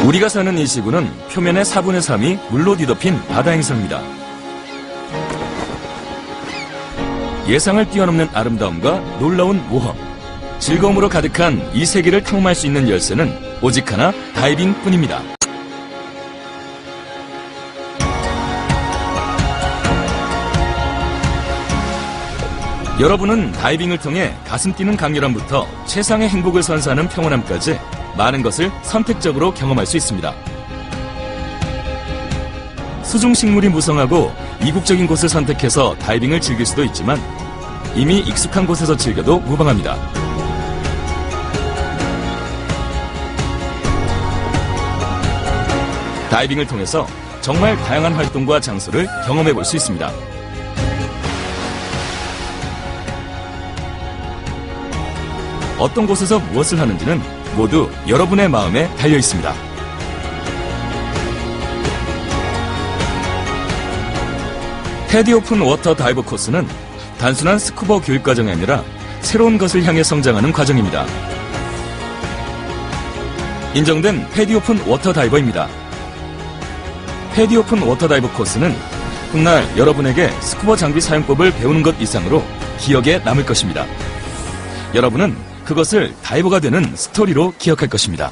우리가 사는 이 지구는 표면의 4분의 3이 물로 뒤덮인 바다 행성입니다. 예상을 뛰어넘는 아름다움과 놀라운 모험, 즐거움으로 가득한 이 세계를 탐험할 수 있는 열쇠는 오직 하나, 다이빙뿐입니다. 여러분은 다이빙을 통해 가슴 뛰는 강렬함부터 최상의 행복을 선사하는 평온함까지 많은 것을 선택적으로 경험할 수 있습니다. 수중식물이 무성하고 이국적인 곳을 선택해서 다이빙을 즐길 수도 있지만 이미 익숙한 곳에서 즐겨도 무방합니다. 다이빙을 통해서 정말 다양한 활동과 장소를 경험해 볼 수 있습니다. 어떤 곳에서 무엇을 하는지는 모두 여러분의 마음에 달려 있습니다. 패디 오픈 워터 다이버 코스는 단순한 스쿠버 교육 과정이 아니라 새로운 것을 향해 성장하는 과정입니다. 인정된 패디 오픈 워터 다이버입니다. 패디 오픈 워터 다이버 코스는 훗날 여러분에게 스쿠버 장비 사용법을 배우는 것 이상으로 기억에 남을 것입니다. 여러분은 그것을 다이버가 되는 스토리로 기억할 것입니다.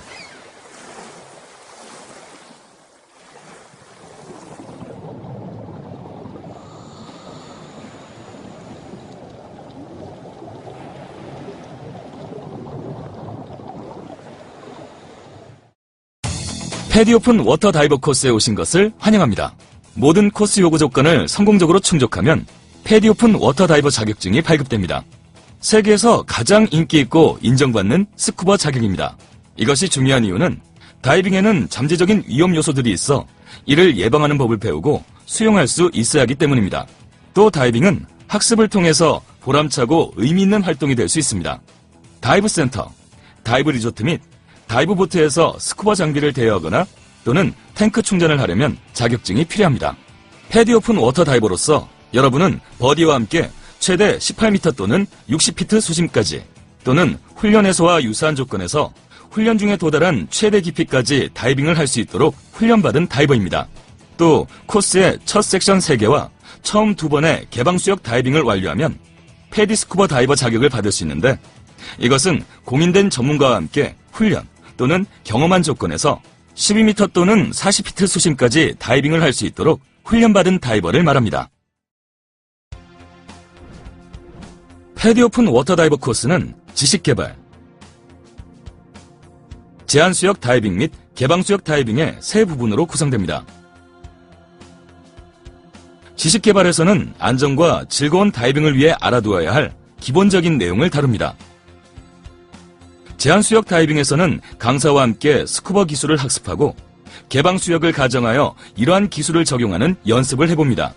패디 오픈 워터 다이버 코스에 오신 것을 환영합니다. 모든 코스 요구 조건을 성공적으로 충족하면 패디 오픈 워터 다이버 자격증이 발급됩니다. 세계에서 가장 인기 있고 인정받는 스쿠버 자격입니다. 이것이 중요한 이유는 다이빙에는 잠재적인 위험 요소들이 있어 이를 예방하는 법을 배우고 수용할 수 있어야 하기 때문입니다. 또 다이빙은 학습을 통해서 보람차고 의미 있는 활동이 될 수 있습니다. 다이브 센터, 다이브 리조트 및 다이브 보트에서 스쿠버 장비를 대여하거나 또는 탱크 충전을 하려면 자격증이 필요합니다. 패디 오픈 워터 다이버로서 여러분은 버디와 함께 최대 18m 또는 60피트 수심까지 또는 훈련에서와 유사한 조건에서 훈련 중에 도달한 최대 깊이까지 다이빙을 할 수 있도록 훈련받은 다이버입니다. 또 코스의 첫 섹션 3개와 처음 2번의 개방수역 다이빙을 완료하면 패디 스쿠버 다이버 자격을 받을 수 있는데 이것은 공인된 전문가와 함께 훈련 또는 경험한 조건에서 12m 또는 40피트 수심까지 다이빙을 할 수 있도록 훈련받은 다이버를 말합니다. 패디 오픈 워터 다이버 코스는 지식개발, 제한수역 다이빙 및 개방수역 다이빙의 세 부분으로 구성됩니다. 지식개발에서는 안전과 즐거운 다이빙을 위해 알아두어야 할 기본적인 내용을 다룹니다. 제한수역 다이빙에서는 강사와 함께 스쿠버 기술을 학습하고 개방수역을 가정하여 이러한 기술을 적용하는 연습을 해봅니다.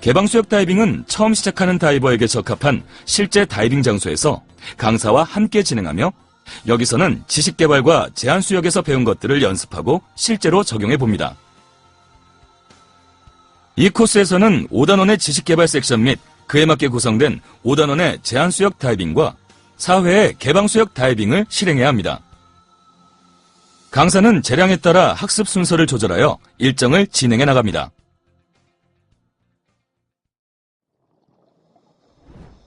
개방수역 다이빙은 처음 시작하는 다이버에게 적합한 실제 다이빙 장소에서 강사와 함께 진행하며 여기서는 지식개발과 제한수역에서 배운 것들을 연습하고 실제로 적용해봅니다. 이 코스에서는 5단원의 지식개발 섹션 및 그에 맞게 구성된 5단원의 제한수역 다이빙과 4회의 개방수역 다이빙을 실행해야 합니다. 강사는 재량에 따라 학습 순서를 조절하여 일정을 진행해 나갑니다.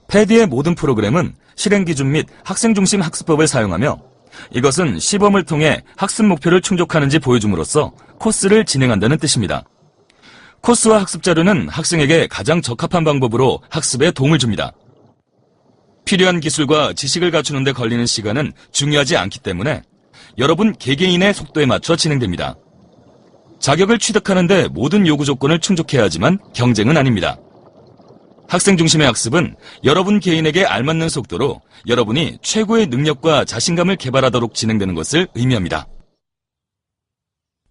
패디의 모든 프로그램은 실행 기준 및 학생 중심 학습법을 사용하며 이것은 시범을 통해 학습 목표를 충족하는지 보여줌으로써 코스를 진행한다는 뜻입니다. 코스와 학습 자료는 학생에게 가장 적합한 방법으로 학습에 도움을 줍니다. 필요한 기술과 지식을 갖추는 데 걸리는 시간은 중요하지 않기 때문에 여러분 개개인의 속도에 맞춰 진행됩니다. 자격을 취득하는 데 모든 요구 조건을 충족해야 하지만 경쟁은 아닙니다. 학생 중심의 학습은 여러분 개인에게 알맞는 속도로 여러분이 최고의 능력과 자신감을 개발하도록 진행되는 것을 의미합니다.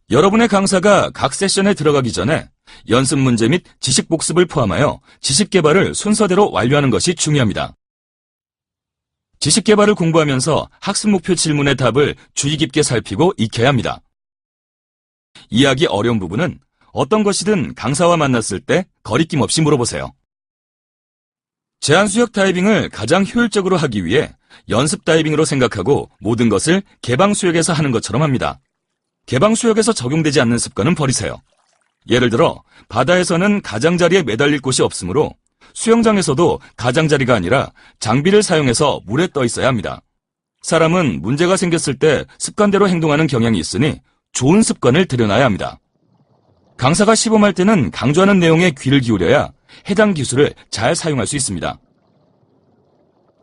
여러분의 강사가 각 세션에 들어가기 전에 연습 문제 및 지식 복습을 포함하여 지식 개발을 순서대로 완료하는 것이 중요합니다. 지식 개발을 공부하면서 학습 목표 질문의 답을 주의 깊게 살피고 익혀야 합니다. 이해하기 어려운 부분은 어떤 것이든 강사와 만났을 때 거리낌 없이 물어보세요. 제한수역 다이빙을 가장 효율적으로 하기 위해 연습 다이빙으로 생각하고 모든 것을 개방수역에서 하는 것처럼 합니다. 개방수역에서 적용되지 않는 습관은 버리세요. 예를 들어 바다에서는 가장자리에 매달릴 곳이 없으므로 수영장에서도 가장자리가 아니라 장비를 사용해서 물에 떠 있어야 합니다. 사람은 문제가 생겼을 때 습관대로 행동하는 경향이 있으니 좋은 습관을 들여놔야 합니다. 강사가 시범할 때는 강조하는 내용에 귀를 기울여야 해당 기술을 잘 사용할 수 있습니다.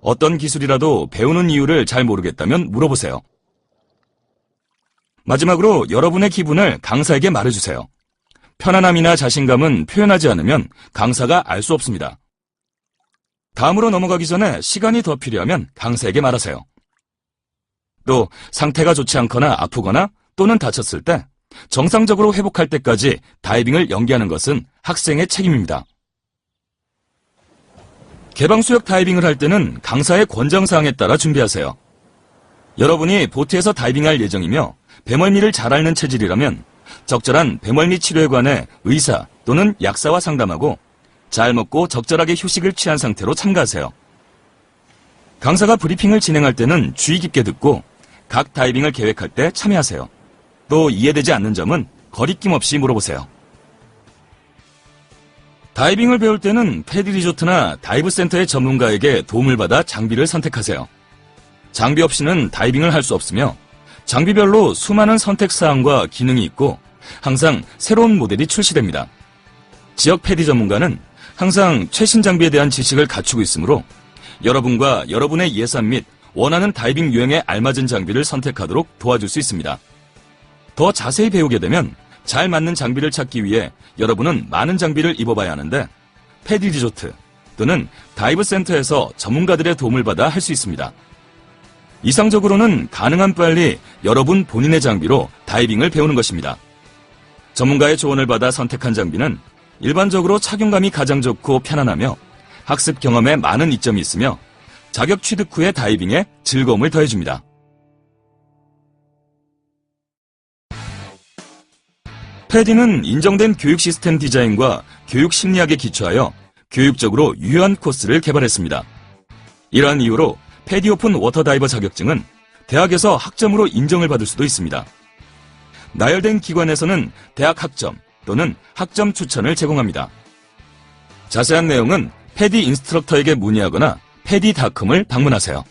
어떤 기술이라도 배우는 이유를 잘 모르겠다면 물어보세요. 마지막으로 여러분의 기분을 강사에게 말해주세요. 편안함이나 자신감은 표현하지 않으면 강사가 알 수 없습니다. 다음으로 넘어가기 전에 시간이 더 필요하면 강사에게 말하세요. 또 상태가 좋지 않거나 아프거나 또는 다쳤을 때 정상적으로 회복할 때까지 다이빙을 연기하는 것은 학생의 책임입니다. 개방수역 다이빙을 할 때는 강사의 권장사항에 따라 준비하세요. 여러분이 보트에서 다이빙할 예정이며 배멀미를 잘 앓는 체질이라면 적절한 배멀미 치료에 관해 의사 또는 약사와 상담하고 잘 먹고 적절하게 휴식을 취한 상태로 참가하세요. 강사가 브리핑을 진행할 때는 주의 깊게 듣고 각 다이빙을 계획할 때 참여하세요. 또 이해되지 않는 점은 거리낌 없이 물어보세요. 다이빙을 배울 때는 패디 리조트나 다이브 센터의 전문가에게 도움을 받아 장비를 선택하세요. 장비 없이는 다이빙을 할 수 없으며 장비별로 수많은 선택사항과 기능이 있고 항상 새로운 모델이 출시됩니다. 지역 패디 전문가는 항상 최신 장비에 대한 지식을 갖추고 있으므로 여러분과 여러분의 예산 및 원하는 다이빙 유형에 알맞은 장비를 선택하도록 도와줄 수 있습니다. 더 자세히 배우게 되면 잘 맞는 장비를 찾기 위해 여러분은 많은 장비를 입어봐야 하는데 패디 리조트 또는 다이브 센터에서 전문가들의 도움을 받아 할 수 있습니다. 이상적으로는 가능한 빨리 여러분 본인의 장비로 다이빙을 배우는 것입니다. 전문가의 조언을 받아 선택한 장비는 일반적으로 착용감이 가장 좋고 편안하며 학습 경험에 많은 이점이 있으며 자격 취득 후의 다이빙에 즐거움을 더해줍니다. 패디는 인정된 교육 시스템 디자인과 교육 심리학에 기초하여 교육적으로 유효한 코스를 개발했습니다. 이러한 이유로 패디 오픈 워터다이버 자격증은 대학에서 학점으로 인정을 받을 수도 있습니다. 나열된 기관에서는 대학 학점 또는 학점 추천을 제공합니다. 자세한 내용은 패디 인스트럭터에게 문의하거나 패디닷컴을 방문하세요.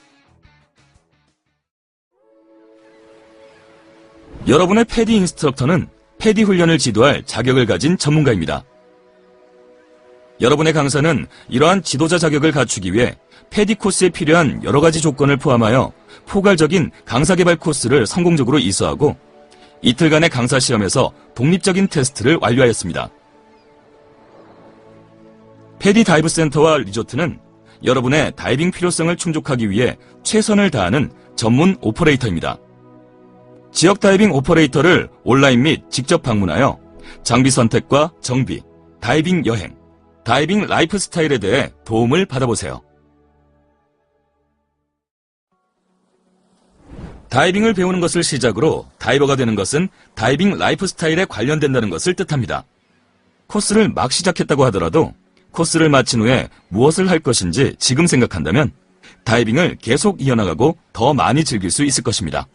여러분의 패디 인스트럭터는 패디 훈련을 지도할 자격을 가진 전문가입니다. 여러분의 강사는 이러한 지도자 자격을 갖추기 위해 패디 코스에 필요한 여러 가지 조건을 포함하여 포괄적인 강사 개발 코스를 성공적으로 이수하고 이틀간의 강사 시험에서 독립적인 테스트를 완료하였습니다. 패디 다이브 센터와 리조트는 여러분의 다이빙 필요성을 충족하기 위해 최선을 다하는 전문 오퍼레이터입니다. 지역 다이빙 오퍼레이터를 온라인 및 직접 방문하여 장비 선택과 정비, 다이빙 여행, 다이빙 라이프 스타일에 대해 도움을 받아보세요. 다이빙을 배우는 것을 시작으로 다이버가 되는 것은 다이빙 라이프 스타일에 관련된다는 것을 뜻합니다. 코스를 막 시작했다고 하더라도 코스를 마친 후에 무엇을 할 것인지 지금 생각한다면 다이빙을 계속 이어나가고 더 많이 즐길 수 있을 것입니다.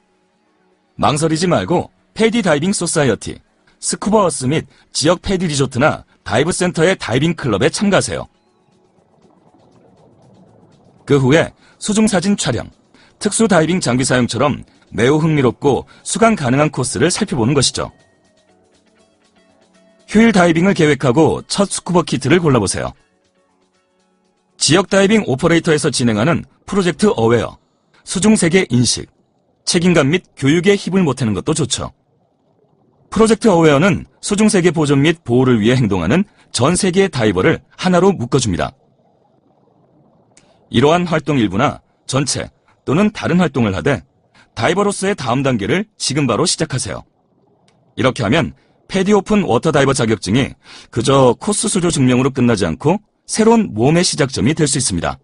망설이지 말고 패디 다이빙 소사이어티, 스쿠버어스 및 지역 패디 리조트나 다이브 센터의 다이빙 클럽에 참가하세요. 그 후에 수중사진 촬영, 특수 다이빙 장비 사용처럼 매우 흥미롭고 수강 가능한 코스를 살펴보는 것이죠. 휴일 다이빙을 계획하고 첫 스쿠버 키트를 골라보세요. 지역 다이빙 오퍼레이터에서 진행하는 프로젝트 어웨어, 수중세계 인식, 책임감 및 교육에 힘을 보태는 것도 좋죠. 프로젝트 어웨어는 수중세계 보존 및 보호를 위해 행동하는 전 세계의 다이버를 하나로 묶어줍니다. 이러한 활동 일부나 전체 또는 다른 활동을 하되 다이버로서의 다음 단계를 지금 바로 시작하세요. 이렇게 하면 패디 오픈 워터다이버 자격증이 그저 코스 수료 증명으로 끝나지 않고 새로운 모험의 시작점이 될 수 있습니다.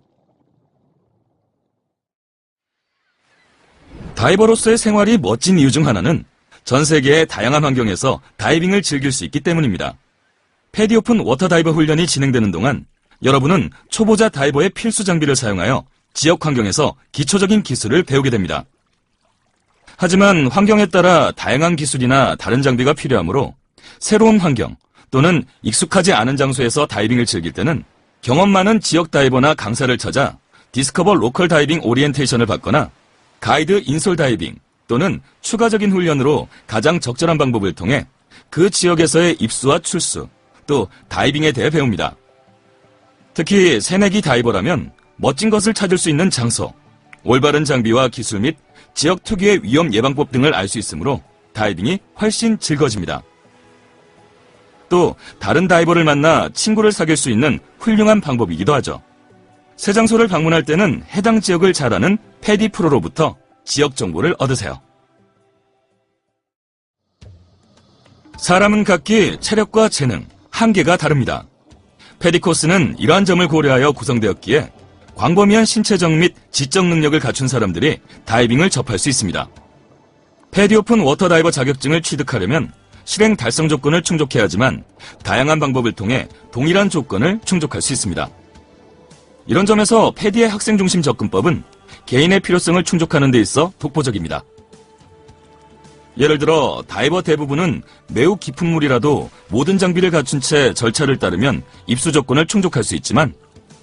다이버로서의 생활이 멋진 이유 중 하나는 전 세계의 다양한 환경에서 다이빙을 즐길 수 있기 때문입니다. 패디 오픈 워터다이버 훈련이 진행되는 동안 여러분은 초보자 다이버의 필수 장비를 사용하여 지역 환경에서 기초적인 기술을 배우게 됩니다. 하지만 환경에 따라 다양한 기술이나 다른 장비가 필요하므로 새로운 환경 또는 익숙하지 않은 장소에서 다이빙을 즐길 때는 경험 많은 지역 다이버나 강사를 찾아 디스커버 로컬 다이빙 오리엔테이션을 받거나 가이드 인솔 다이빙 또는 추가적인 훈련으로 가장 적절한 방법을 통해 그 지역에서의 입수와 출수, 또 다이빙에 대해 배웁니다. 특히 새내기 다이버라면 멋진 것을 찾을 수 있는 장소, 올바른 장비와 기술 및 지역 특유의 위험 예방법 등을 알 수 있으므로 다이빙이 훨씬 즐거워집니다. 또 다른 다이버를 만나 친구를 사귈 수 있는 훌륭한 방법이기도 하죠. 새 장소를 방문할 때는 해당 지역을 잘 아는 패디 프로로부터 지역 정보를 얻으세요. 사람은 각기 체력과 재능, 한계가 다릅니다. 패디 코스는 이러한 점을 고려하여 구성되었기에 광범위한 신체적 및 지적 능력을 갖춘 사람들이 다이빙을 접할 수 있습니다. 패디 오픈 워터 다이버 자격증을 취득하려면 실행 달성 조건을 충족해야 하지만 다양한 방법을 통해 동일한 조건을 충족할 수 있습니다. 이런 점에서 패디의 학생 중심 접근법은 개인의 필요성을 충족하는 데 있어 독보적입니다. 예를 들어 다이버 대부분은 매우 깊은 물이라도 모든 장비를 갖춘 채 절차를 따르면 입수 조건을 충족할 수 있지만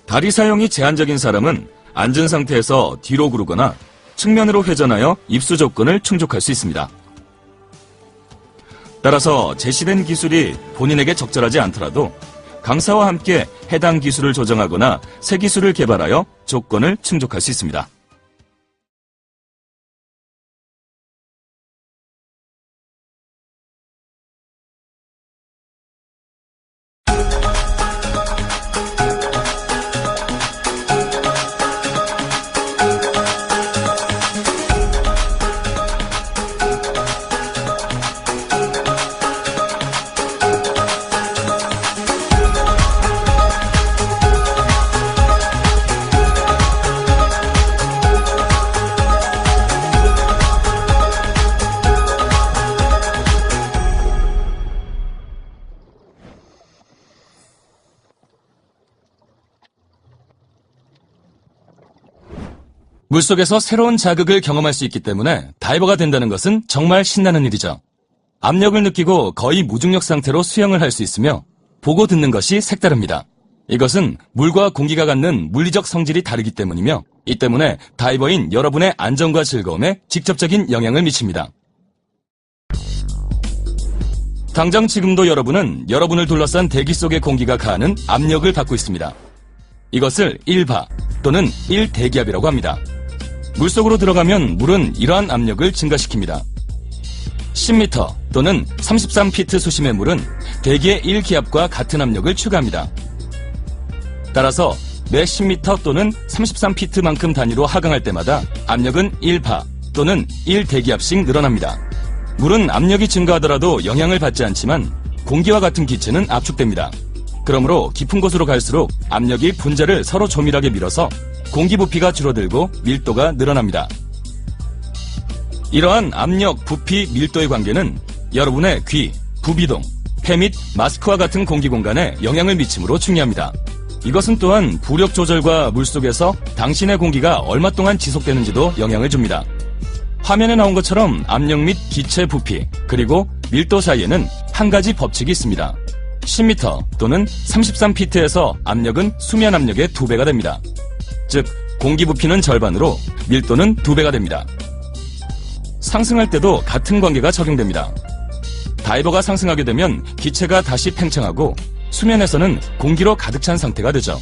다리 사용이 제한적인 사람은 앉은 상태에서 뒤로 구르거나 측면으로 회전하여 입수 조건을 충족할 수 있습니다. 따라서 제시된 기술이 본인에게 적절하지 않더라도 강사와 함께 해당 기술을 조정하거나 새 기술을 개발하여 조건을 충족할 수 있습니다. 물속에서 새로운 자극을 경험할 수 있기 때문에 다이버가 된다는 것은 정말 신나는 일이죠. 압력을 느끼고 거의 무중력 상태로 수영을 할 수 있으며 보고 듣는 것이 색다릅니다. 이것은 물과 공기가 갖는 물리적 성질이 다르기 때문이며 이 때문에 다이버인 여러분의 안전과 즐거움에 직접적인 영향을 미칩니다. 당장 지금도 여러분은 여러분을 둘러싼 대기 속의 공기가 가하는 압력을 받고 있습니다. 이것을 1바 또는 1대기압이라고 합니다. 물속으로 들어가면 물은 이러한 압력을 증가시킵니다. 10m 또는 33피트 수심의 물은 대기의 1기압과 같은 압력을 추가합니다. 따라서 매 10m 또는 33피트만큼 단위로 하강할 때마다 압력은 1바 또는 1대기압씩 늘어납니다. 물은 압력이 증가하더라도 영향을 받지 않지만 공기와 같은 기체는 압축됩니다. 그러므로 깊은 곳으로 갈수록 압력이 분자를 서로 조밀하게 밀어서 공기 부피가 줄어들고 밀도가 늘어납니다. 이러한 압력, 부피, 밀도의 관계는 여러분의 귀, 부비동, 폐 및 마스크와 같은 공기 공간에 영향을 미치므로 중요합니다. 이것은 또한 부력 조절과 물속에서 당신의 공기가 얼마 동안 지속되는지도 영향을 줍니다. 화면에 나온 것처럼 압력 및 기체 부피, 그리고 밀도 사이에는 한 가지 법칙이 있습니다. 10m 또는 33피트에서 압력은 수면 압력의 2배가 됩니다. 즉, 공기 부피는 절반으로 밀도는 2배가 됩니다. 상승할 때도 같은 관계가 적용됩니다. 다이버가 상승하게 되면 기체가 다시 팽창하고 수면에서는 공기로 가득 찬 상태가 되죠.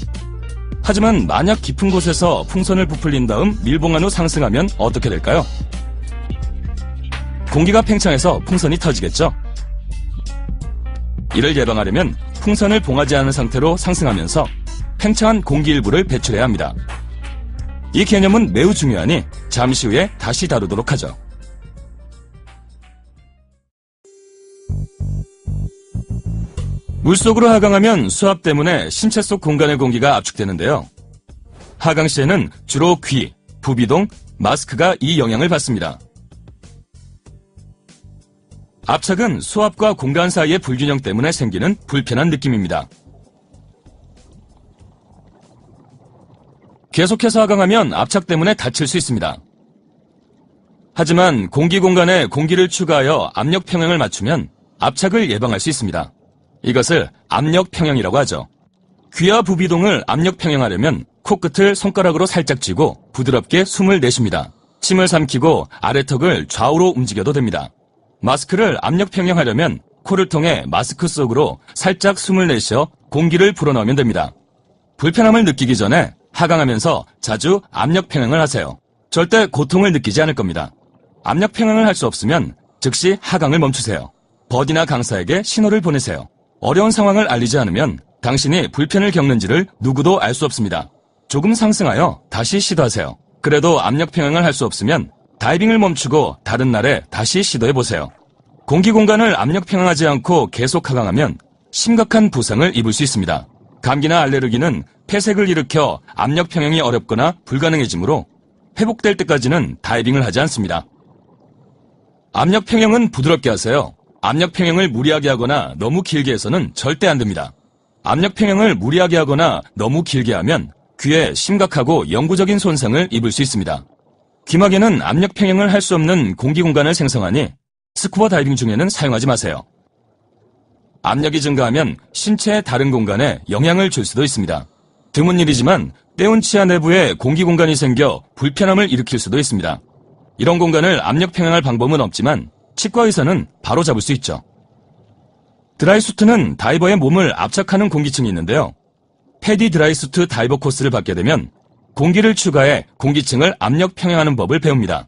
하지만 만약 깊은 곳에서 풍선을 부풀린 다음 밀봉한 후 상승하면 어떻게 될까요? 공기가 팽창해서 풍선이 터지겠죠. 이를 예방하려면 풍선을 봉하지 않은 상태로 상승하면서 팽창한 공기 일부를 배출해야 합니다. 이 개념은 매우 중요하니 잠시 후에 다시 다루도록 하죠. 물속으로 하강하면 수압 때문에 신체 속 공간의 공기가 압축되는데요. 하강 시에는 주로 귀, 부비동, 마스크가 이 영향을 받습니다. 압착은 수압과 공간 사이의 불균형 때문에 생기는 불편한 느낌입니다. 계속해서 하강하면 압착 때문에 다칠 수 있습니다. 하지만 공기 공간에 공기를 추가하여 압력 평형을 맞추면 압착을 예방할 수 있습니다. 이것을 압력 평형이라고 하죠. 귀와 부비동을 압력 평형하려면 코끝을 손가락으로 살짝 쥐고 부드럽게 숨을 내쉽니다. 침을 삼키고 아래턱을 좌우로 움직여도 됩니다. 마스크를 압력 평형하려면 코를 통해 마스크 속으로 살짝 숨을 내쉬어 공기를 불어넣으면 됩니다. 불편함을 느끼기 전에 하강하면서 자주 압력 평형을 하세요. 절대 고통을 느끼지 않을 겁니다. 압력 평형을 할 수 없으면 즉시 하강을 멈추세요. 버디나 강사에게 신호를 보내세요. 어려운 상황을 알리지 않으면 당신이 불편을 겪는지를 누구도 알 수 없습니다. 조금 상승하여 다시 시도하세요. 그래도 압력 평형을 할 수 없으면 다이빙을 멈추고 다른 날에 다시 시도해보세요. 공기 공간을 압력 평형하지 않고 계속 하강하면 심각한 부상을 입을 수 있습니다. 감기나 알레르기는 폐색을 일으켜 압력 평형이 어렵거나 불가능해지므로 회복될 때까지는 다이빙을 하지 않습니다. 압력 평형은 부드럽게 하세요. 압력 평형을 무리하게 하거나 너무 길게 해서는 절대 안 됩니다. 압력 평형을 무리하게 하거나 너무 길게 하면 귀에 심각하고 영구적인 손상을 입을 수 있습니다. 귀마개는 압력 평형을 할 수 없는 공기 공간을 생성하니 스쿠버 다이빙 중에는 사용하지 마세요. 압력이 증가하면 신체의 다른 공간에 영향을 줄 수도 있습니다. 드문 일이지만 때운 치아 내부에 공기 공간이 생겨 불편함을 일으킬 수도 있습니다. 이런 공간을 압력 평형할 방법은 없지만 치과 의사는 바로 잡을 수 있죠. 드라이수트는 다이버의 몸을 압착하는 공기층이 있는데요. 패디 드라이수트 다이버 코스를 받게 되면 공기를 추가해 공기층을 압력 평형하는 법을 배웁니다.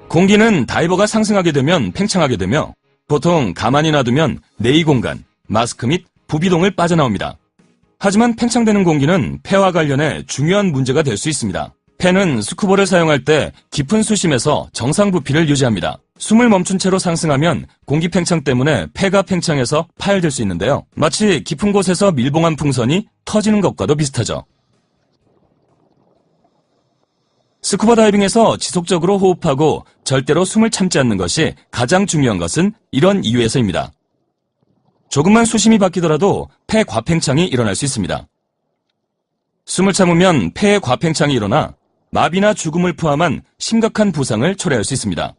공기는 다이버가 상승하게 되면 팽창하게 되며 보통 가만히 놔두면 내의 공간, 마스크 및 부비동을 빠져나옵니다. 하지만 팽창되는 공기는 폐와 관련해 중요한 문제가 될 수 있습니다. 폐는 스쿠버를 사용할 때 깊은 수심에서 정상 부피를 유지합니다. 숨을 멈춘 채로 상승하면 공기 팽창 때문에 폐가 팽창해서 파열될 수 있는데요. 마치 깊은 곳에서 밀봉한 풍선이 터지는 것과도 비슷하죠. 스쿠버 다이빙에서 지속적으로 호흡하고 절대로 숨을 참지 않는 것이 가장 중요한 것은 이런 이유에서입니다. 조금만 수심이 바뀌더라도 폐 과팽창이 일어날 수 있습니다. 숨을 참으면 폐의 과팽창이 일어나 마비나 죽음을 포함한 심각한 부상을 초래할 수 있습니다.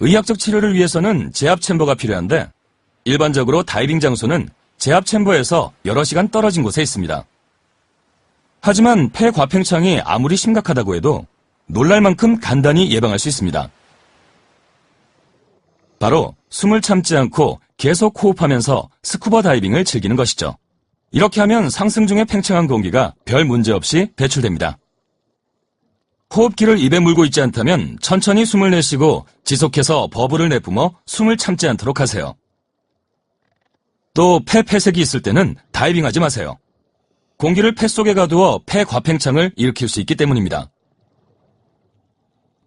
의학적 치료를 위해서는 제압 챔버가 필요한데 일반적으로 다이빙 장소는 제압 챔버에서 여러 시간 떨어진 곳에 있습니다. 하지만 폐 과팽창이 아무리 심각하다고 해도 놀랄 만큼 간단히 예방할 수 있습니다. 바로 숨을 참지 않고 계속 호흡하면서 스쿠버 다이빙을 즐기는 것이죠. 이렇게 하면 상승 중에 팽창한 공기가 별 문제 없이 배출됩니다. 호흡기를 입에 물고 있지 않다면 천천히 숨을 내쉬고 지속해서 버블을 내뿜어 숨을 참지 않도록 하세요. 또 폐 폐색이 있을 때는 다이빙하지 마세요. 공기를 폐 속에 가두어 폐 과팽창을 일으킬 수 있기 때문입니다.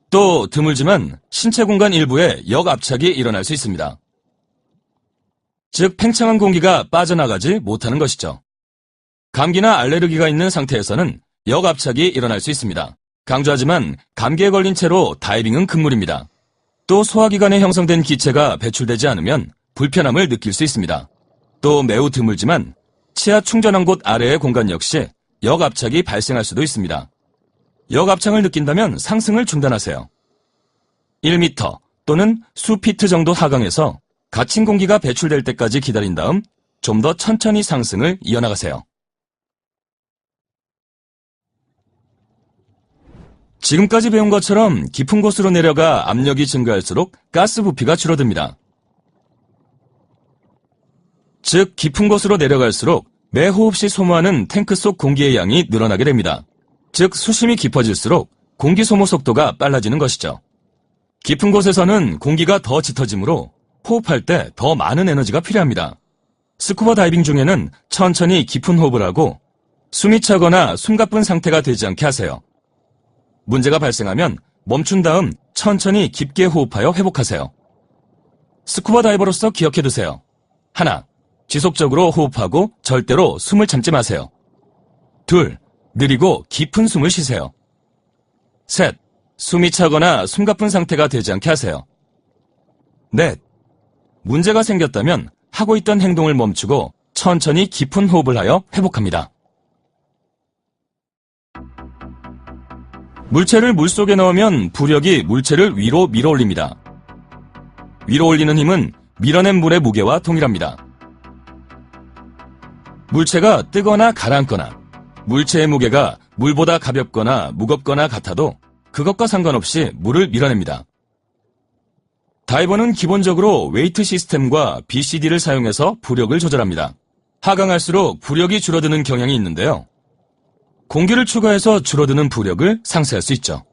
또 드물지만 신체 공간 일부에 역압착이 일어날 수 있습니다. 즉 팽창한 공기가 빠져나가지 못하는 것이죠. 감기나 알레르기가 있는 상태에서는 역압착이 일어날 수 있습니다. 강조하지만 감기에 걸린 채로 다이빙은 금물입니다. 또 소화기관에 형성된 기체가 배출되지 않으면 불편함을 느낄 수 있습니다. 또 매우 드물지만 치아 충전한 곳 아래의 공간 역시 역압착이 발생할 수도 있습니다. 역압착을 느낀다면 상승을 중단하세요. 1m 또는 수피트 정도 하강해서 갇힌 공기가 배출될 때까지 기다린 다음 좀 더 천천히 상승을 이어나가세요. 지금까지 배운 것처럼 깊은 곳으로 내려가 압력이 증가할수록 가스 부피가 줄어듭니다. 즉 깊은 곳으로 내려갈수록 매 호흡 시 소모하는 탱크 속 공기의 양이 늘어나게 됩니다. 즉 수심이 깊어질수록 공기 소모 속도가 빨라지는 것이죠. 깊은 곳에서는 공기가 더 짙어지므로 호흡할 때 더 많은 에너지가 필요합니다. 스쿠버 다이빙 중에는 천천히 깊은 호흡을 하고 숨이 차거나 숨가쁜 상태가 되지 않게 하세요. 문제가 발생하면 멈춘 다음 천천히 깊게 호흡하여 회복하세요. 스쿠버 다이버로서 기억해두세요. 하나, 지속적으로 호흡하고 절대로 숨을 참지 마세요. 둘, 느리고 깊은 숨을 쉬세요. 셋, 숨이 차거나 숨가쁜 상태가 되지 않게 하세요. 넷, 문제가 생겼다면 하고 있던 행동을 멈추고 천천히 깊은 호흡을 하여 회복합니다. 물체를 물속에 넣으면 부력이 물체를 위로 밀어 올립니다. 위로 올리는 힘은 밀어낸 물의 무게와 동일합니다. 물체가 뜨거나 가라앉거나 물체의 무게가 물보다 가볍거나 무겁거나 같아도 그것과 상관없이 물을 밀어냅니다. 다이버는 기본적으로 웨이트 시스템과 BCD를 사용해서 부력을 조절합니다. 하강할수록 부력이 줄어드는 경향이 있는데요. 공기를 추가해서 줄어드는 부력을 상쇄할 수 있죠.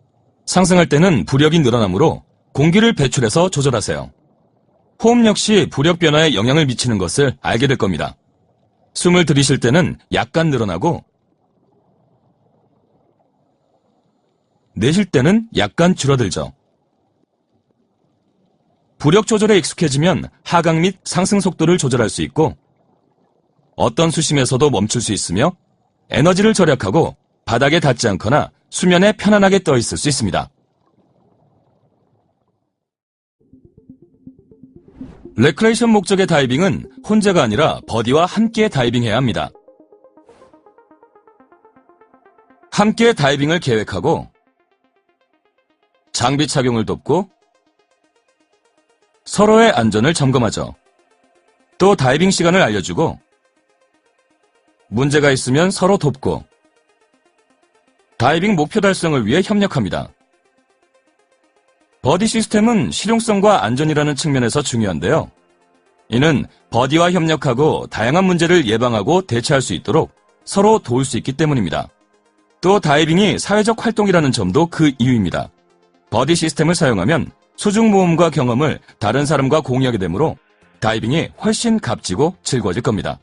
상승할 때는 부력이 늘어나므로 공기를 배출해서 조절하세요. 호흡 역시 부력 변화에 영향을 미치는 것을 알게 될 겁니다. 숨을 들이쉴 때는 약간 늘어나고 내쉴 때는 약간 줄어들죠. 부력 조절에 익숙해지면 하강 및 상승 속도를 조절할 수 있고 어떤 수심에서도 멈출 수 있으며 에너지를 절약하고 바닥에 닿지 않거나 수면에 편안하게 떠 있을 수 있습니다. 레크레이션 목적의 다이빙은 혼자가 아니라 버디와 함께 다이빙해야 합니다. 함께 다이빙을 계획하고 장비 착용을 돕고 서로의 안전을 점검하죠. 또 다이빙 시간을 알려주고 문제가 있으면 서로 돕고 다이빙 목표 달성을 위해 협력합니다. 버디 시스템은 실용성과 안전이라는 측면에서 중요한데요. 이는 버디와 협력하고 다양한 문제를 예방하고 대처할 수 있도록 서로 도울 수 있기 때문입니다. 또 다이빙이 사회적 활동이라는 점도 그 이유입니다. 버디 시스템을 사용하면 수중 모험과 경험을 다른 사람과 공유하게 되므로 다이빙이 훨씬 값지고 즐거워질 겁니다.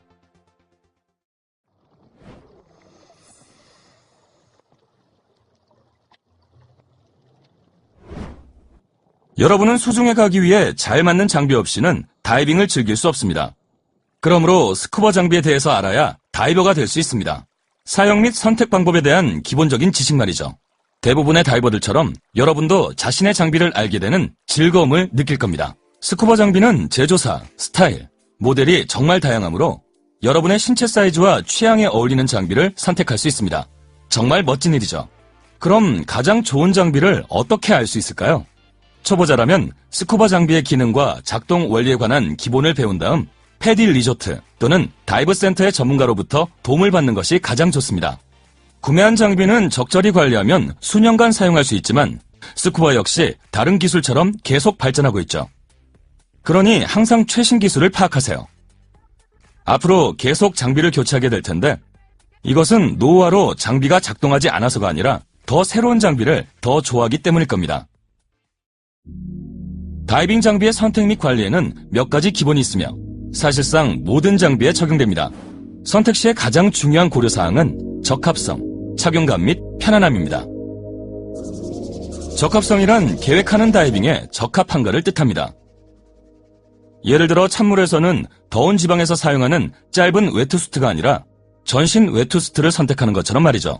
여러분은 수중에 가기 위해 잘 맞는 장비 없이는 다이빙을 즐길 수 없습니다. 그러므로 스쿠버 장비에 대해서 알아야 다이버가 될 수 있습니다. 사용 및 선택 방법에 대한 기본적인 지식 말이죠. 대부분의 다이버들처럼 여러분도 자신의 장비를 알게 되는 즐거움을 느낄 겁니다. 스쿠버 장비는 제조사, 스타일, 모델이 정말 다양하므로 여러분의 신체 사이즈와 취향에 어울리는 장비를 선택할 수 있습니다. 정말 멋진 일이죠. 그럼 가장 좋은 장비를 어떻게 알 수 있을까요? 초보자라면 스쿠버 장비의 기능과 작동 원리에 관한 기본을 배운 다음 패디 리조트 또는 다이브 센터의 전문가로부터 도움을 받는 것이 가장 좋습니다. 구매한 장비는 적절히 관리하면 수년간 사용할 수 있지만 스쿠버 역시 다른 기술처럼 계속 발전하고 있죠. 그러니 항상 최신 기술을 파악하세요. 앞으로 계속 장비를 교체하게 될 텐데 이것은 노후화로 장비가 작동하지 않아서가 아니라 더 새로운 장비를 더 좋아하기 때문일 겁니다. 다이빙 장비의 선택 및 관리에는 몇 가지 기본이 있으며 사실상 모든 장비에 적용됩니다. 선택 시의 가장 중요한 고려사항은 적합성, 착용감 및 편안함입니다. 적합성이란 계획하는 다이빙에 적합한가를 뜻합니다. 예를 들어 찬물에서는 더운 지방에서 사용하는 짧은 웨트수트가 아니라 전신 웨트수트를 선택하는 것처럼 말이죠.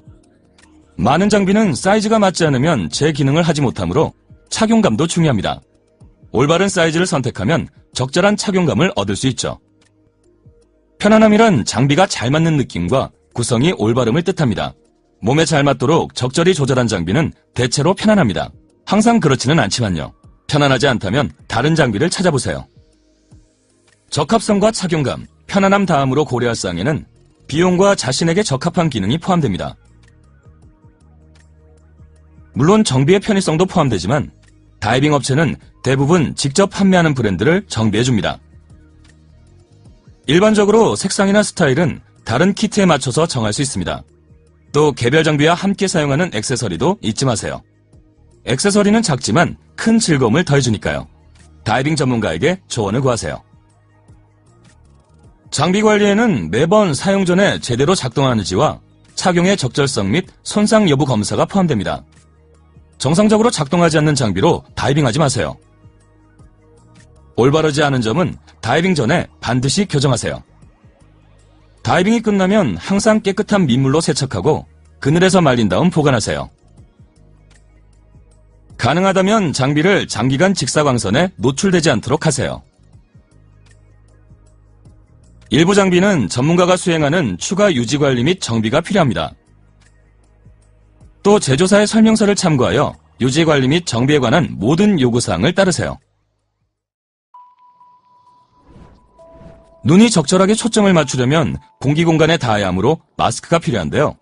많은 장비는 사이즈가 맞지 않으면 제 기능을 하지 못하므로 착용감도 중요합니다. 올바른 사이즈를 선택하면 적절한 착용감을 얻을 수 있죠. 편안함이란 장비가 잘 맞는 느낌과 구성이 올바름을 뜻합니다. 몸에 잘 맞도록 적절히 조절한 장비는 대체로 편안합니다. 항상 그렇지는 않지만요. 편안하지 않다면 다른 장비를 찾아보세요. 적합성과 착용감, 편안함 다음으로 고려할 사항에는 비용과 자신에게 적합한 기능이 포함됩니다. 물론 정비의 편의성도 포함되지만 다이빙 업체는 대부분 직접 판매하는 브랜드를 정비해줍니다. 일반적으로 색상이나 스타일은 다른 키트에 맞춰서 정할 수 있습니다. 또 개별 장비와 함께 사용하는 액세서리도 잊지 마세요. 액세서리는 작지만 큰 즐거움을 더해주니까요. 다이빙 전문가에게 조언을 구하세요. 장비 관리에는 매번 사용 전에 제대로 작동하는지와 착용의 적절성 및 손상 여부 검사가 포함됩니다. 정상적으로 작동하지 않는 장비로 다이빙하지 마세요. 올바르지 않은 점은 다이빙 전에 반드시 교정하세요. 다이빙이 끝나면 항상 깨끗한 민물로 세척하고 그늘에서 말린 다음 보관하세요. 가능하다면 장비를 장기간 직사광선에 노출되지 않도록 하세요. 일부 장비는 전문가가 수행하는 추가 유지 관리 및 정비가 필요합니다. 또 제조사의 설명서를 참고하여 유지관리 및 정비에 관한 모든 요구사항을 따르세요. 눈이 적절하게 초점을 맞추려면 공기 공간에 닿아야 하므로 마스크가 필요한데요.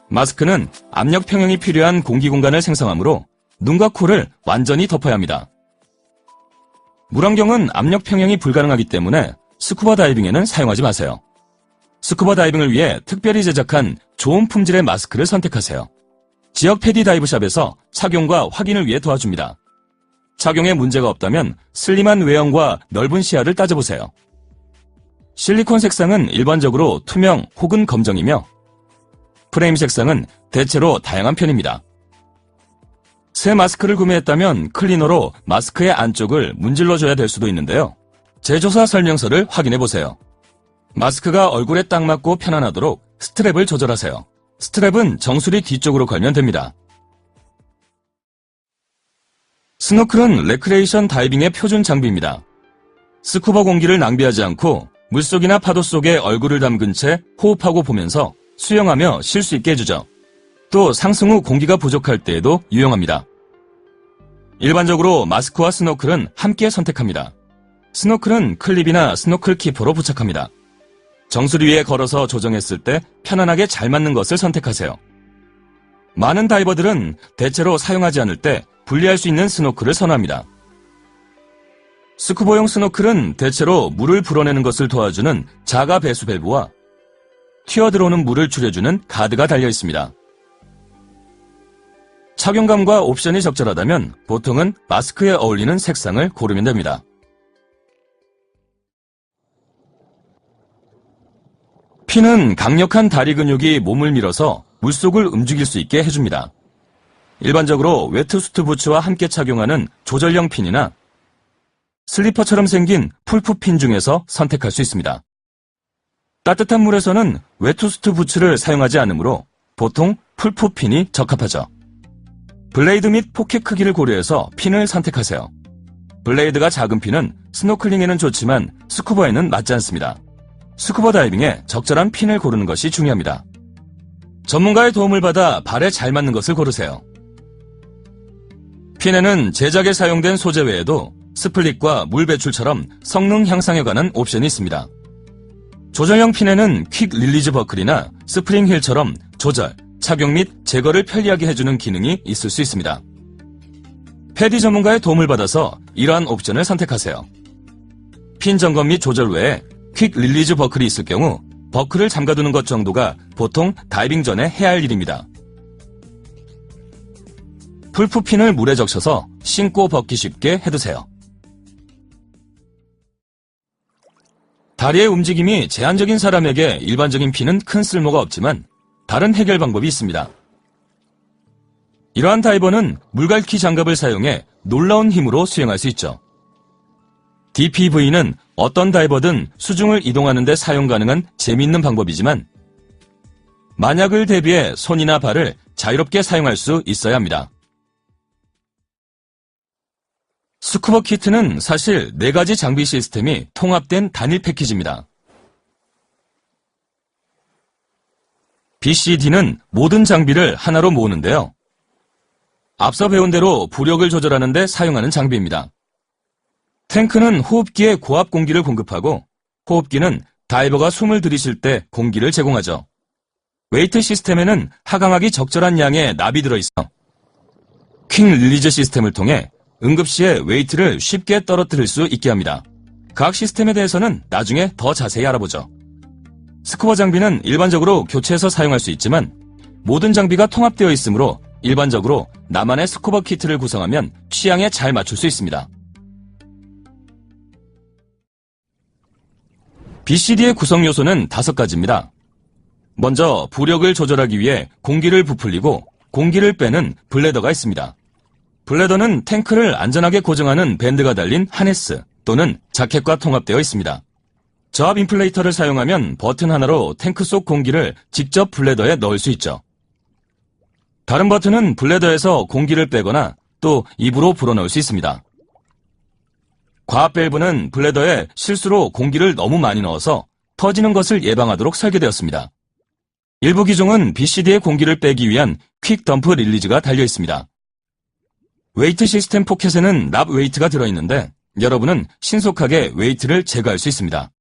마스크는 압력 평형이 필요한 공기 공간을 생성하므로 눈과 코를 완전히 덮어야 합니다. 물안경은 압력 평형이 불가능하기 때문에 스쿠버 다이빙에는 사용하지 마세요. 스쿠버 다이빙을 위해 특별히 제작한 좋은 품질의 마스크를 선택하세요. 지역 패디 다이브샵에서 착용과 확인을 위해 도와줍니다. 착용에 문제가 없다면 슬림한 외형과 넓은 시야를 따져보세요. 실리콘 색상은 일반적으로 투명 혹은 검정이며 프레임 색상은 대체로 다양한 편입니다. 새 마스크를 구매했다면 클리너로 마스크의 안쪽을 문질러줘야 될 수도 있는데요. 제조사 설명서를 확인해보세요. 마스크가 얼굴에 딱 맞고 편안하도록 스트랩을 조절하세요. 스트랩은 정수리 뒤쪽으로 걸면 됩니다. 스노클은 레크레이션 다이빙의 표준 장비입니다. 스쿠버 공기를 낭비하지 않고 물속이나 파도 속에 얼굴을 담근 채 호흡하고 보면서 수영하며 쉴 수 있게 해주죠. 또 상승 후 공기가 부족할 때에도 유용합니다. 일반적으로 마스크와 스노클은 함께 선택합니다. 스노클은 클립이나 스노클 키퍼로 부착합니다. 정수리 위에 걸어서 조정했을 때 편안하게 잘 맞는 것을 선택하세요. 많은 다이버들은 대체로 사용하지 않을 때 분리할 수 있는 스노클을 선호합니다. 스쿠버용 스노클은 대체로 물을 불어내는 것을 도와주는 자가 배수 밸브와 튀어 들어오는 물을 줄여주는 가드가 달려 있습니다. 착용감과 옵션이 적절하다면 보통은 마스크에 어울리는 색상을 고르면 됩니다. 핀은 강력한 다리 근육이 몸을 밀어서 물속을 움직일 수 있게 해줍니다. 일반적으로 웨트수트 부츠와 함께 착용하는 조절형 핀이나 슬리퍼처럼 생긴 풀프 핀 중에서 선택할 수 있습니다. 따뜻한 물에서는 웨트수트 부츠를 사용하지 않으므로 보통 풀프 핀이 적합하죠. 블레이드 및 포켓 크기를 고려해서 핀을 선택하세요. 블레이드가 작은 핀은 스노클링에는 좋지만 스쿠버에는 맞지 않습니다. 스쿠버 다이빙에 적절한 핀을 고르는 것이 중요합니다. 전문가의 도움을 받아 발에 잘 맞는 것을 고르세요. 핀에는 제작에 사용된 소재 외에도 스플릿과 물 배출처럼 성능 향상에 관한 옵션이 있습니다. 조절형 핀에는 퀵 릴리즈 버클이나 스프링 힐처럼 조절, 착용 및 제거를 편리하게 해주는 기능이 있을 수 있습니다. 패디 전문가의 도움을 받아서 이러한 옵션을 선택하세요. 핀 점검 및 조절 외에 퀵 릴리즈 버클이 있을 경우 버클을 잠가두는 것 정도가 보통 다이빙 전에 해야 할 일입니다. 풀프 핀을 물에 적셔서 신고 벗기 쉽게 해두세요. 다리의 움직임이 제한적인 사람에게 일반적인 핀은 큰 쓸모가 없지만 다른 해결 방법이 있습니다. 이러한 다이버는 물갈퀴 장갑을 사용해 놀라운 힘으로 수영할 수 있죠. DPV는 어떤 다이버든 수중을 이동하는 데 사용 가능한 재미있는 방법이지만 만약을 대비해 손이나 발을 자유롭게 사용할 수 있어야 합니다. 스쿠버 키트는 사실 4가지 장비 시스템이 통합된 단일 패키지입니다. BCD는 모든 장비를 하나로 모으는데요. 앞서 배운 대로 부력을 조절하는 데 사용하는 장비입니다. 탱크는 호흡기에 고압 공기를 공급하고 호흡기는 다이버가 숨을 들이쉴 때 공기를 제공하죠. 웨이트 시스템에는 하강하기 적절한 양의 납이 들어있어 퀵 릴리즈 시스템을 통해 응급시에 웨이트를 쉽게 떨어뜨릴 수 있게 합니다. 각 시스템에 대해서는 나중에 더 자세히 알아보죠. 스쿠버 장비는 일반적으로 교체해서 사용할 수 있지만 모든 장비가 통합되어 있으므로 일반적으로 나만의 스쿠버 키트를 구성하면 취향에 잘 맞출 수 있습니다. BCD의 구성 요소는 5가지입니다. 먼저 부력을 조절하기 위해 공기를 부풀리고 공기를 빼는 블래더가 있습니다. 블래더는 탱크를 안전하게 고정하는 밴드가 달린 하네스 또는 자켓과 통합되어 있습니다. 저압 인플레이터를 사용하면 버튼 하나로 탱크 속 공기를 직접 블래더에 넣을 수 있죠. 다른 버튼은 블래더에서 공기를 빼거나 또 입으로 불어넣을 수 있습니다. 과압 밸브는 블래더에 실수로 공기를 너무 많이 넣어서 터지는 것을 예방하도록 설계되었습니다. 일부 기종은 BCD의 공기를 빼기 위한 퀵 덤프 릴리즈가 달려 있습니다. 웨이트 시스템 포켓에는 납 웨이트가 들어있는데 여러분은 신속하게 웨이트를 제거할 수 있습니다.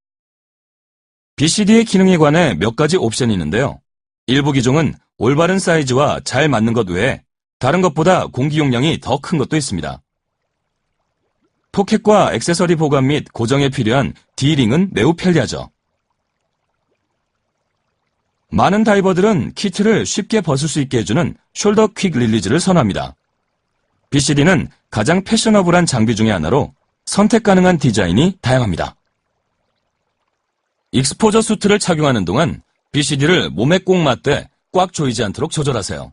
BCD의 기능에 관해 몇 가지 옵션이 있는데요. 일부 기종은 올바른 사이즈와 잘 맞는 것 외에 다른 것보다 공기 용량이 더 큰 것도 있습니다. 포켓과 액세서리 보관 및 고정에 필요한 D링은 매우 편리하죠. 많은 다이버들은 키트를 쉽게 벗을 수 있게 해주는 숄더 퀵 릴리즈를 선호합니다. BCD는 가장 패셔너블한 장비 중의 하나로 선택 가능한 디자인이 다양합니다. 익스포저 수트를 착용하는 동안 BCD를 몸에 꼭 맞대 꽉 조이지 않도록 조절하세요.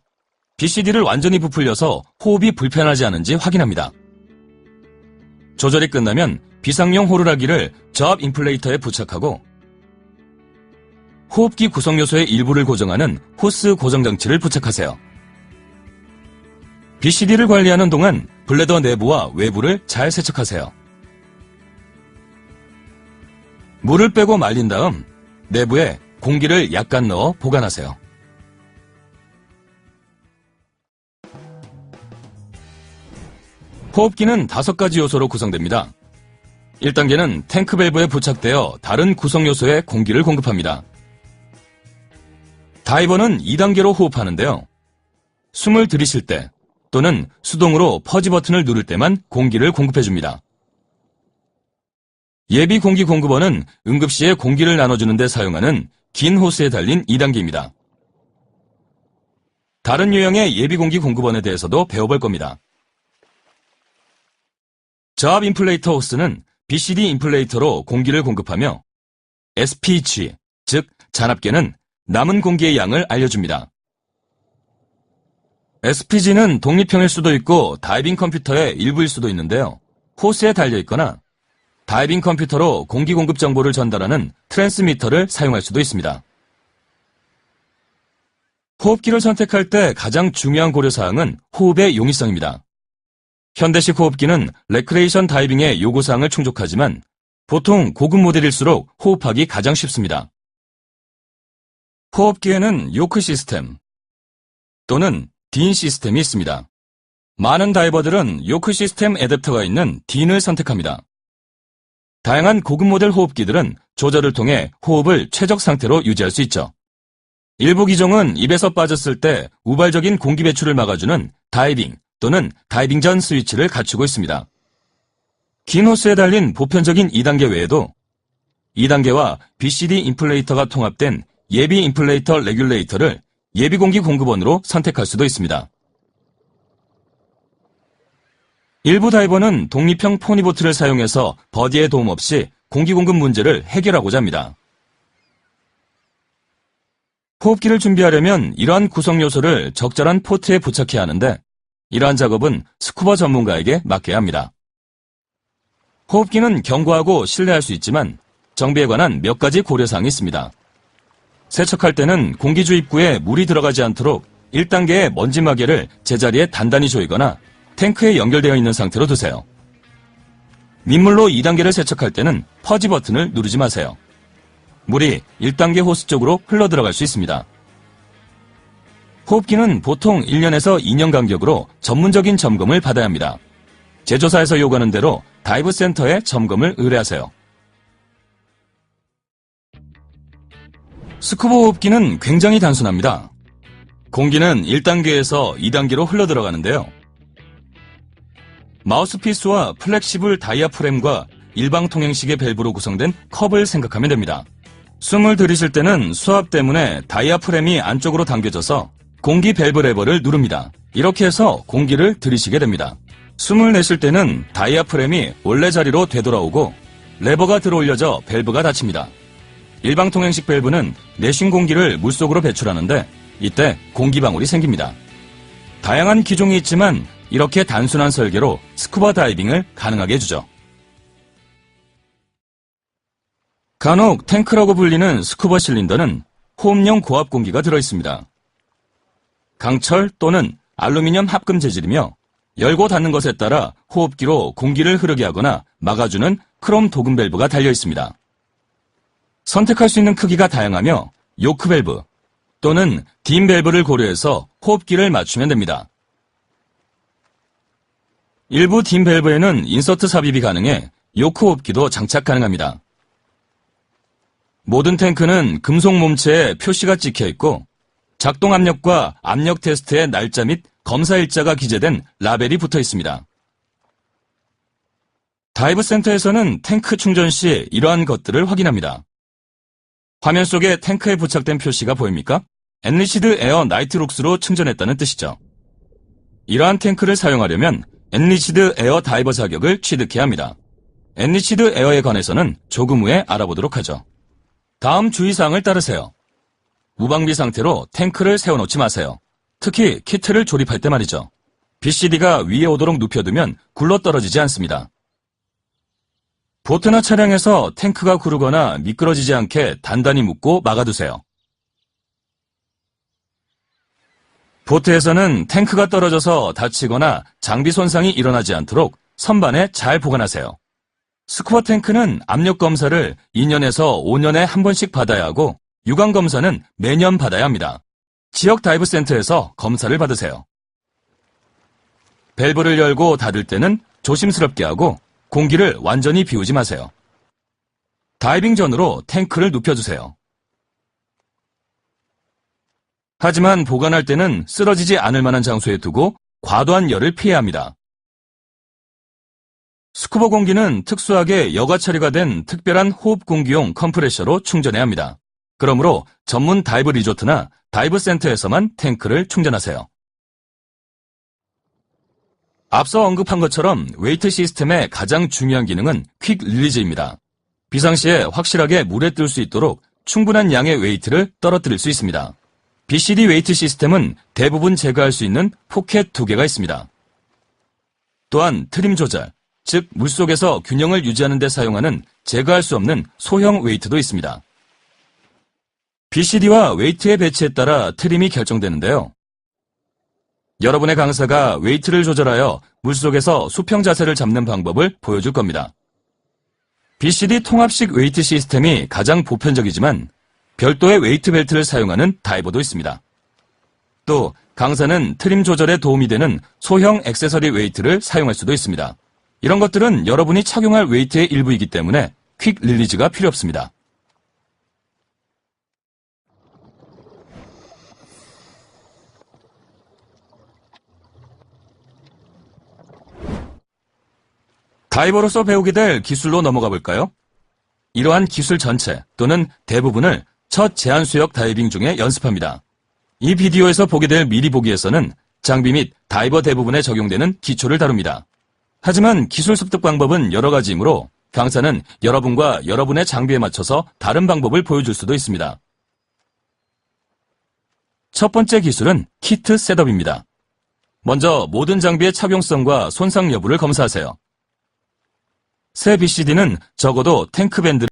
BCD를 완전히 부풀려서 호흡이 불편하지 않은지 확인합니다. 조절이 끝나면 비상용 호루라기를 저압 인플레이터에 부착하고 호흡기 구성 요소의 일부를 고정하는 호스 고정 장치를 부착하세요. BCD를 관리하는 동안 블래더 내부와 외부를 잘 세척하세요. 물을 빼고 말린 다음 내부에 공기를 약간 넣어 보관하세요. 호흡기는 5가지 요소로 구성됩니다. 1단계는 탱크 밸브에 부착되어 다른 구성 요소에 공기를 공급합니다. 다이버는 2단계로 호흡하는데요. 숨을 들이쉴 때 또는 수동으로 퍼지 버튼을 누를 때만 공기를 공급해줍니다. 예비 공기 공급원은 응급시에 공기를 나눠주는 데 사용하는 긴 호스에 달린 2단계입니다. 다른 유형의 예비 공기 공급원에 대해서도 배워볼 겁니다. 저압 인플레이터 호스는 BCD 인플레이터로 공기를 공급하며 SPG, 즉 잔압계는 남은 공기의 양을 알려줍니다. SPG는 독립형일 수도 있고 다이빙 컴퓨터의 일부일 수도 있는데요. 호스에 달려있거나 다이빙 컴퓨터로 공기 공급 정보를 전달하는 트랜스미터를 사용할 수도 있습니다. 호흡기를 선택할 때 가장 중요한 고려사항은 호흡의 용이성입니다. 현대식 호흡기는 레크레이션 다이빙의 요구사항을 충족하지만 보통 고급 모델일수록 호흡하기 가장 쉽습니다. 호흡기에는 요크 시스템 또는 딘 시스템이 있습니다. 많은 다이버들은 요크 시스템 애댑터가 있는 딘을 선택합니다. 다양한 고급 모델 호흡기들은 조절을 통해 호흡을 최적 상태로 유지할 수 있죠. 일부 기종은 입에서 빠졌을 때 우발적인 공기 배출을 막아주는 다이빙 또는 다이빙 전 스위치를 갖추고 있습니다. 긴 호스에 달린 보편적인 2단계 외에도 2단계와 BCD 인플레이터가 통합된 예비 인플레이터 레귤레이터를 예비 공기 공급원으로 선택할 수도 있습니다. 일부 다이버는 독립형 포니보트를 사용해서 버디의 도움 없이 공기 공급 문제를 해결하고자 합니다. 호흡기를 준비하려면 이러한 구성 요소를 적절한 포트에 부착해야 하는데 이러한 작업은 스쿠버 전문가에게 맡겨야 합니다. 호흡기는 견고하고 신뢰할 수 있지만 정비에 관한 몇 가지 고려사항이 있습니다. 세척할 때는 공기 주입구에 물이 들어가지 않도록 1단계의 먼지 마개를 제자리에 단단히 조이거나 탱크에 연결되어 있는 상태로 두세요. 민물로 2단계를 세척할 때는 퍼지 버튼을 누르지 마세요. 물이 1단계 호스 쪽으로 흘러들어갈 수 있습니다. 호흡기는 보통 1년에서 2년 간격으로 전문적인 점검을 받아야 합니다. 제조사에서 요구하는 대로 다이브 센터에 점검을 의뢰하세요. 스쿠버 호흡기는 굉장히 단순합니다. 공기는 1단계에서 2단계로 흘러들어가는데요. 마우스피스와 플렉시블 다이아프램과 일방 통행식의 밸브로 구성된 컵을 생각하면 됩니다. 숨을 들이쉴 때는 수압 때문에 다이아프램이 안쪽으로 당겨져서 공기 밸브 레버를 누릅니다. 이렇게 해서 공기를 들이쉬게 됩니다. 숨을 내쉴 때는 다이아프램이 원래 자리로 되돌아오고 레버가 들어올려져 밸브가 닫힙니다. 일방 통행식 밸브는 내쉰 공기를 물속으로 배출하는데 이때 공기방울이 생깁니다. 다양한 기종이 있지만 이렇게 단순한 설계로 스쿠버 다이빙을 가능하게 해주죠. 간혹 탱크라고 불리는 스쿠버 실린더는 호흡용 고압 공기가 들어있습니다. 강철 또는 알루미늄 합금 재질이며 열고 닫는 것에 따라 호흡기로 공기를 흐르게 하거나 막아주는 크롬 도금 밸브가 달려 있습니다. 선택할 수 있는 크기가 다양하며 요크 밸브, 또는 딘 밸브를 고려해서 호흡기를 맞추면 됩니다. 일부 딘 밸브에는 인서트 삽입이 가능해 요크 호흡기도 장착 가능합니다. 모든 탱크는 금속 몸체에 표시가 찍혀 있고 작동 압력과 압력 테스트의 날짜 및 검사 일자가 기재된 라벨이 붙어 있습니다. 다이브 센터에서는 탱크 충전 시 이러한 것들을 확인합니다. 화면 속에 탱크에 부착된 표시가 보입니까? 엔리치드 에어 나이트록스로 충전했다는 뜻이죠. 이러한 탱크를 사용하려면 엔리치드 에어 다이버 자격을 취득해야 합니다. 엔리치드 에어에 관해서는 조금 후에 알아보도록 하죠. 다음 주의사항을 따르세요. 무방비 상태로 탱크를 세워놓지 마세요. 특히 키트를 조립할 때 말이죠. BCD가 위에 오도록 눕혀두면 굴러떨어지지 않습니다. 보트나 차량에서 탱크가 구르거나 미끄러지지 않게 단단히 묶고 막아두세요. 보트에서는 탱크가 떨어져서 다치거나 장비 손상이 일어나지 않도록 선반에 잘 보관하세요. 스쿠버 탱크는 압력 검사를 2년에서 5년에 한 번씩 받아야 하고 유관 검사는 매년 받아야 합니다. 지역 다이브 센터에서 검사를 받으세요. 밸브를 열고 닫을 때는 조심스럽게 하고 공기를 완전히 비우지 마세요. 다이빙 전으로 탱크를 눕혀주세요. 하지만 보관할 때는 쓰러지지 않을 만한 장소에 두고 과도한 열을 피해야 합니다. 스쿠버 공기는 특수하게 여과 처리가 된 특별한 호흡 공기용 컴프레셔로 충전해야 합니다. 그러므로 전문 다이브 리조트나 다이브 센터에서만 탱크를 충전하세요. 앞서 언급한 것처럼 웨이트 시스템의 가장 중요한 기능은 퀵 릴리즈입니다. 비상시에 확실하게 물에 뜰 수 있도록 충분한 양의 웨이트를 떨어뜨릴 수 있습니다. BCD 웨이트 시스템은 대부분 제거할 수 있는 포켓 2개가 있습니다. 또한 트림 조절, 즉 물속에서 균형을 유지하는 데 사용하는 제거할 수 없는 소형 웨이트도 있습니다. BCD와 웨이트의 배치에 따라 트림이 결정되는데요. 여러분의 강사가 웨이트를 조절하여 물속에서 수평 자세를 잡는 방법을 보여줄 겁니다. BCD 통합식 웨이트 시스템이 가장 보편적이지만 별도의 웨이트 벨트를 사용하는 다이버도 있습니다. 또 강사는 트림 조절에 도움이 되는 소형 액세서리 웨이트를 사용할 수도 있습니다. 이런 것들은 여러분이 착용할 웨이트의 일부이기 때문에 퀵 릴리즈가 필요 없습니다. 다이버로서 배우게 될 기술로 넘어가 볼까요? 이러한 기술 전체 또는 대부분을 첫 제한수역 다이빙 중에 연습합니다. 이 비디오에서 보게 될 미리 보기에서는 장비 및 다이버 대부분에 적용되는 기초를 다룹니다. 하지만 기술 습득 방법은 여러 가지이므로 강사는 여러분과 여러분의 장비에 맞춰서 다른 방법을 보여줄 수도 있습니다. 첫 번째 기술은 키트 셋업입니다. 먼저 모든 장비의 착용성과 손상 여부를 검사하세요. 새 BCD는 적어도 탱크 밴드를